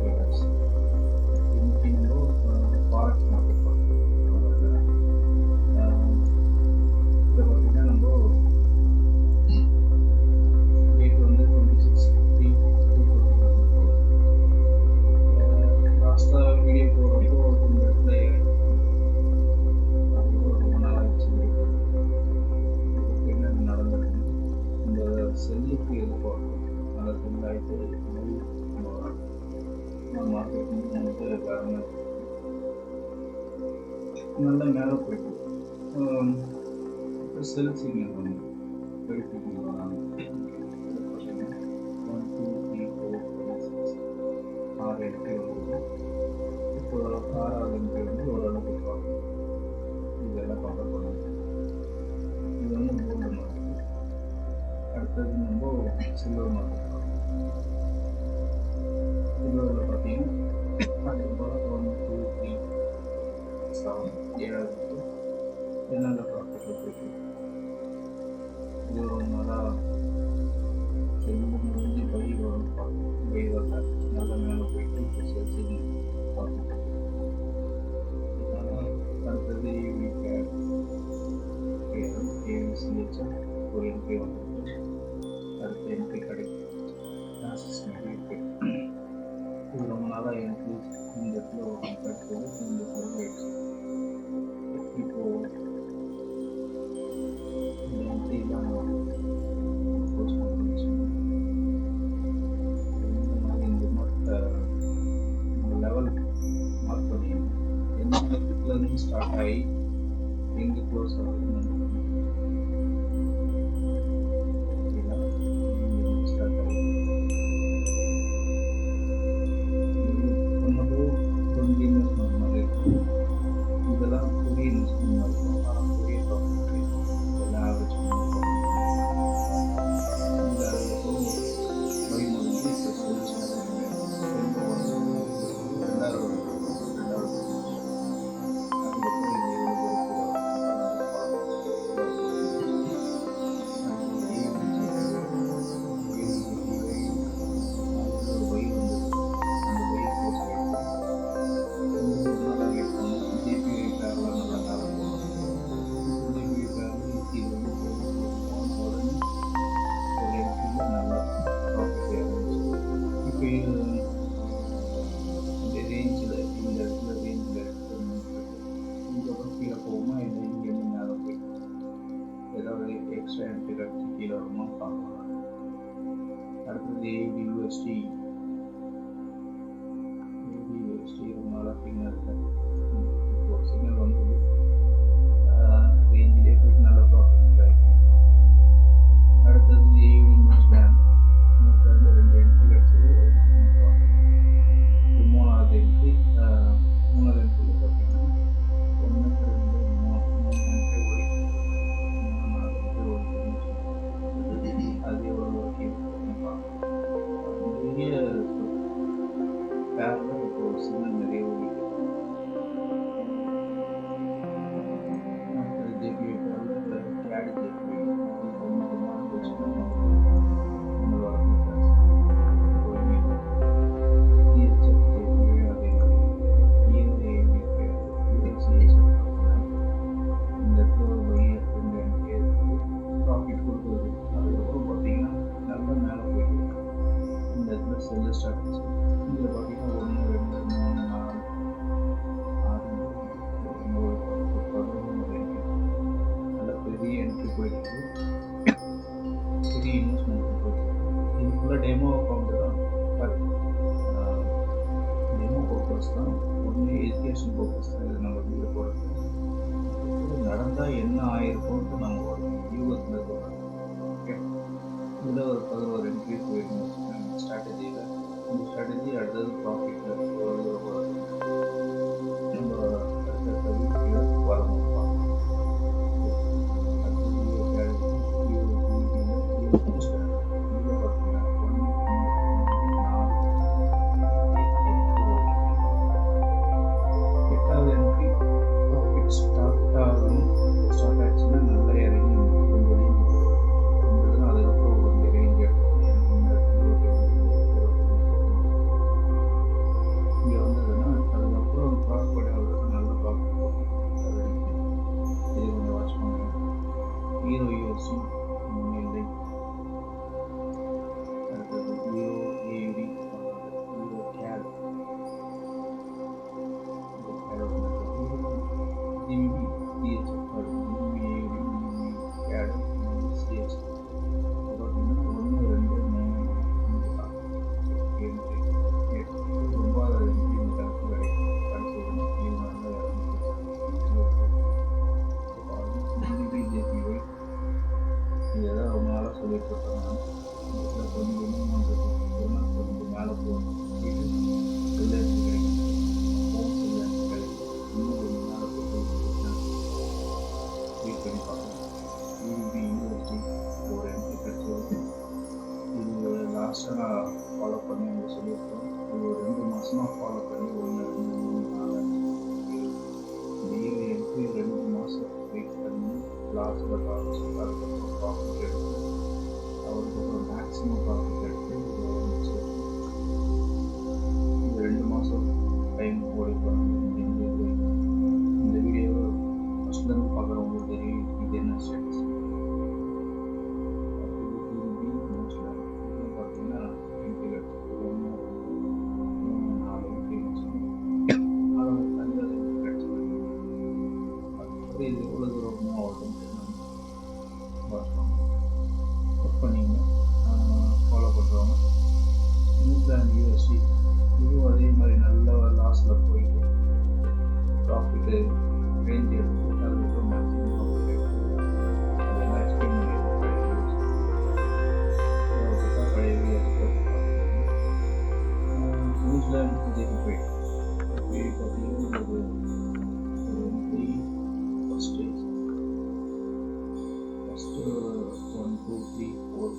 traders. இன்னைக்கு நம்ம forex market பார்க்கலாம். இதை பார்த்தீங்கன்னா நம்ம டேட் வந்து 26/3/2024. லாஸ்ட்டாக வீடியோ போகிறப்போ இந்த இடத்துல ரொம்ப நாள் ஆயிடுச்சு. என்னென்ன நடந்திருக்கு, இந்த செல்லுக்கு எதிர்பார்க்கும் அந்த செல் ஆகிட்டு மார்க்கெட் வந்து வேறு நல்ல மேலே போயிட்டு செல் சிக்னல் வந்து வெரிஃபிகேஷன் வராங்க. 1 2 3 4 5 6 6 என்ட்ரி வந்து இப்போ 6வது என்ட்ரி வந்து ஓரளவுக்கு பார்க்கணும். இதெல்லாம் பார்க்க போகிறாங்க. இது வந்து கோல்டு மார்க்கெட். அடுத்தது நம்ம சில்வர் மார்க்கெட். சில்வரில் பார்த்தீங்கன்னா 1 2 3 7 7வது நல்ல ப்ராஃபிட்டில் போயிட்டு இது ஒரு நாளாக செல்லு முடிஞ்சு பை வரும் பார்க்கணும். பை வரல, நல்ல மேலே போயிட்டு இப்போ செல்சி பார்க்கணும். அடுத்தது ஏவிசிஹெச்எம் ஒரு என்ட்ரி வந்துருக்கு. அடுத்த என்ட்ரி கிடைக்கும். இது ரொம்ப நாளாக என்ட்ரி இந்த இடத்துல ஒரு கிடைச்சது. இந்த இடத்துல இப்போது இந்த என்ட்ரி தான் போஸ்ட் பண்ணிச்சு. இந்த லெவல் மார்க் பண்ணி எந்த இடத்துலேருந்து ஸ்டார்ட் ஆகி எங்கே க்ளோஸ் ஆகுதுன்னு ஸ்டார்ட் ஆகி கொஞ்சம் இன்வெஸ்ட்மெண்ட் மாதிரி இருக்கும். இதெல்லாம் பெரிய இன்வெஸ்ட்மெண்ட் மாதிரி இருக்கும். ஆனால் பெரிய ப்ராஃபிட் எல்லாம் ஆவரேஜ் இந்த அதுக்கப்புறம் பை முடிஞ்சு இப்போ செல் ஸ்டார்ட் ஆகிடுங்க. ரெண்டாவது எக்ஸ்ட்ரா என்ட்ரி கட்சி கீழே வருமா பார்க்கலாம். அடுத்தது ஏடியூஎஸ்டி ரொம்ப நாளாக சிக்னல் இருக்குது. இப்போ சிக்னல் வந்து ரேஞ்சிலே போயிட்டு நல்ல ப்ராஃபிட் கிடைக்கும். அடுத்தது ஏடி நியூஸ் பேங்க் வந்து 2 என்ட்ரி கிடச்சிது. மூணாவது என்ட்ரி என்ட்ரியில் பார்த்தீங்கன்னா 1 2 3 என்ட்ரி ஓடி அது எவ்வளோ நிறைய பேரில் இப்போ சிக்னல் நிறைய ஓடிட்டு ஜேபி கேடி ஜேபி கொஞ்சமாக போச்சு. இந்த இடத்துல ஒரு வழியை ப்ராஃபிட் கொடுக்குறது. அதுக்கப்புறம் பார்த்தீங்கன்னா நல்ல மேலே போயிட்டு இந்த இடத்துல செல்லு ஸ்டார்ட் ஆச்சு. இதில் பார்த்தீங்கன்னா 1 2 3 4 6 11 நல்ல பெரிய என்ட்ரி போயிட்டு பெரிய இன்வெஸ்ட்மெண்ட் போயிட்டு இது ஃபுல்லாக டெமோ அக்கௌண்ட் தான். டெமோ பர்பஸ் தான். ஒன்று எஜுகேஷன் பர்பஸ் தான். இது நம்ம வீடு போகிறது நடந்தால் என்ன ஆயிருக்கும்னு நம்ம ஒரு யூகத்தில் சொல்கிறோம். ஓகே, இதில் ஒரு 11 என்ட்ரி போயிருந்தோம் ஸ்ட்ராட்டஜியில். இந்த ஸ்ட்ராட்டஜி அடுத்தது ப்ராஃபிட்டில் நம்ம அடுத்த வீட்டில் வரணும். என்ட்ரி ரொம்ப என்ட்ரி இந்த கருத்து கிடைக்கும் கிடைச்சதுன்னா இது நல்ல பிஜேபி இது எதாவது ரொம்ப நாளாக சொல்லிட்டு இருக்காங்க. கொஞ்சம் கொஞ்சம் மேலே போகணும் செல்லு கிடைக்கும் ஃபோன் செல்லு கிடைக்கும் இன்னும் கொஞ்சம் மேலே போட்டு வெயிட் பண்ணி பார்க்கணும். யூனிபி யூனிவர்சிட்டி ஒரு என்ட்ரி கிடைச்சது. இது லாஸ்ட்டாக நான் ஃபாலோ பண்ணி உங்களுக்கு சொல்லியிருக்கேன். இது ஒரு 2 மாதமாக ஃபாலோ பண்ணி 1 2 3 4 டெய்லி என்ட்ரி 2 மாதம் வெயிட் பண்ணி லாஸ்ட்டில் காமிச்சு அதுக்கப்புறம் ப்ராஃபிட் எடுத்து அதுக்கப்புறம் மேக்ஸிமம் ப்ராஃபிட் எடுத்து இந்த 2 மாதம் டைம் ஓடிப்பாங்க. இந்த வீடியோவை ஃபஸ்ட்லேருந்து பார்க்குறவங்களுக்கு தெரியும் இது என்ன ஸ்டேட்டஸ். பார்த்தீங்கன்னா என்ட்ரி கிடச்சிது 1 3 4 என்ட்ரி நல்லது கிடச்சிது. அதுக்கப்புறம் இது எவ்வளோ தூரம் ஆகட்டும் ஒர்க் பண்ணிங்க ஃபாலோ பண்ணுறவங்க. நியூசிலாந்து யூஎஸ்டி இதுவும் அதே மாதிரி நல்ல லாஸில் போயிட்டு ப்ராஃபிட்டு ரேஞ்ச் எடுத்து அதுக்கப்புறம் மேக்ஸிமம் ப்ராஃபிட் எடுத்து அதெல்லாம் எக்ஸ்பிளைன் பண்ணியிருக்கேன். பழைய நியூசிலாந்து ஜேபி போயிட்டு பார்த்தீங்கன்னா ஒரு என்ட்ரி ஃபஸ்ட்டு 1 2 3 4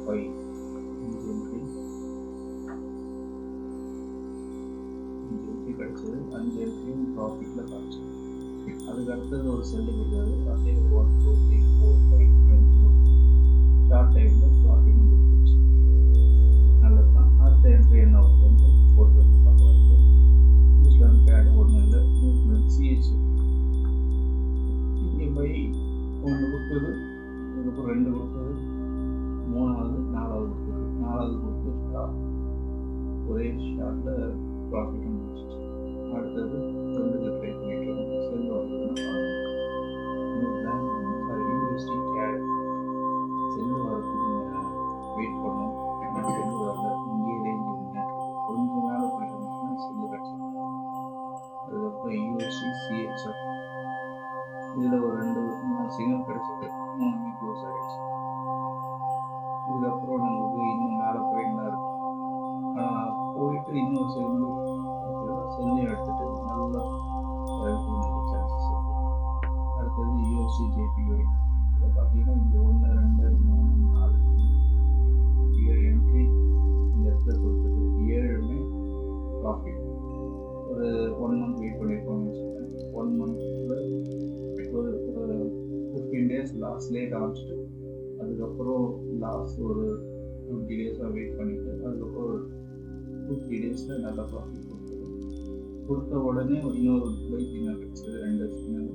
5 என்ட்ரி கிடச்சது. 5 என்ட்ரியும் ப்ராஃபிட்டில் காமிச்சு அதுக்கு அடுத்தது ஒரு செல்லு கொடுத்தது. அதே 1 2 3 4 5 ஷார்ட் டைமில் ப்ராஃபிட்டும் கொடுத்துச்சு. நல்லது தான். அடுத்த என்ட்ரி என்ன வருது போட்டு வந்து பார்க்குறது. நியூசிலாந்து பேட் ஒன்றும் இல்லை, நியூசிலாந்து சிஹெச் இங்கே போய் 1 கொடுத்தது, அதுக்கப்புறம் 2 கொடுத்தது, 3வது 4வது கொடுத்தது. 4வது கொடுத்து ஒரே ஷார்ட்டில் ப்ராஃபிட் வந்துச்சு. அடுத்தது 2 ட்ரை பண்ணிட்டு செல்லு வந்ததுன்னா யூனிவர்சிட்டி கேட் செல்லு வரதுக்கு வெயிட் பண்ணணும். செல்லு வரல, இங்கேயே ரேஞ்ச் இருங்க கொஞ்சம் மேலே போயிட்டு இருந்துச்சுன்னா செல்லு கிடச்சிடும். அதுக்கப்புறம் யூஎஸ்டி சிஹெச்எஃப் இதில் ஒரு 2 சிக்னல் கிடச்சிது, 3 க்ளோஸ் ஆகிடுச்சு. இதுக்கப்புறம் நம்மளுக்கு இன்னும் மேலே போயிட்டு தான் இருக்கும். போயிட்டு இன்னும் செல்லு எடுத்துட்டு நல்லா சான்சஸ் இருக்குது. அடுத்தது யூஎஸ்டி ஜேபிஒய் இதில் பார்த்தீங்கன்னா இங்கே 1 2 3 4 7 என்ட்ரி இந்த இடத்துல கொடுத்தது. 7மே ப்ராஃபிட். ஒரு 1 மந்த் வெயிட் பண்ணியிருக்கோம்னு வச்சுக்கோங்க. 1 மந்த்தில் ஒரு 15 டேஸ் லாஸ்ட்லேயே காமிச்சிட்டு அதுக்கப்புறம் லாஸ்ட் ஒரு 20 டேஸாக வெயிட் பண்ணிவிட்டு அதுக்கப்புறம் ஒரு 2-3 டேஸில் நல்லா ப்ராஃபிட் கொடுத்த உடனே இன்னொரு பை சிக்னல் கிடச்சிது. 2 சிக்னல்,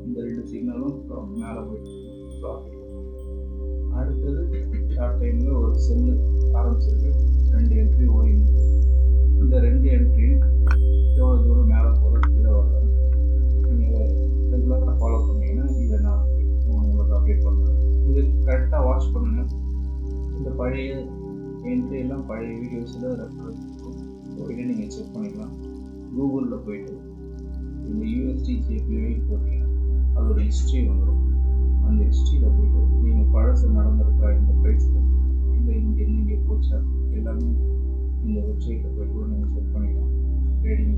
இந்த 2 சிக்னலும் மேலே போயிட்டு ப்ராஃபிட். அடுத்தது ஷார்ட் டைமில் ஒரு செல்லு ஆரம்பிச்சிருக்கு. 2 என்ட்ரி ஓடினது. இந்த 2 என்ட்ரியும் எவ்வளோ தூரம் மேலே போகிறது கீழே வர்றாங்க நீங்கள் ரெகுலராக ஃபாலோ பண்ணிங்கன்னா இதை நான் உங்களுக்கு அப்டேட் பண்ணுறேன். இது கரெக்டாக வாட்ச் பண்ணுங்கள். இந்த பழைய என்ட்ரி எல்லாம் பழைய வீடியோஸில் ரெஃபரன்ஸ் இருக்கும், போயிட்டு நீங்கள் செக் பண்ணிக்கலாம். கூகுளில் போயிட்டு இந்த யூஎஸ்டி ஜேபிஒய் போட்டிங்கன்னா அதோட ஹிஸ்ட்ரி வந்துடும். அந்த ஹிஸ்ட்ரியில் போயிட்டு நீங்கள் பழசு நடந்திருக்கா, இந்த ப்ரைஸ் இல்லை இங்கே போச்சா எல்லாமே இந்த வெப்சைட்டில் போய்ட்டு நீங்கள் செக் பண்ணிக்கலாம். ட்ரேடிங்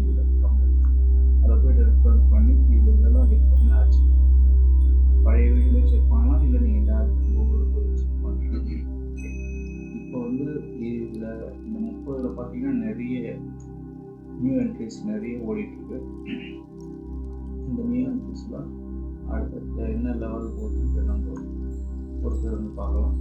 அதை போய்ட்டு ரெஃபரன்ஸ் பண்ணி இதெல்லாம் என்ன ஆச்சு பழைய வீடியோவில் செக் பண்ணலாம், இல்லை நீங்கள் டேரக்ட் கூகுளில் போய் செக் பண்ணலாம். இப்போ வந்து இதில் இந்த 30 பார்த்தீங்கன்னா நிறைய நியூ என்ட்ரிஸ் நிறைய ஓடிட்டுருக்கு. இந்த நியூ என்ட்ரிஸ்லாம் அடுத்த என்ன லெவல் போட்டு நம்ம பொறுத்து வந்து பார்க்கலாம்.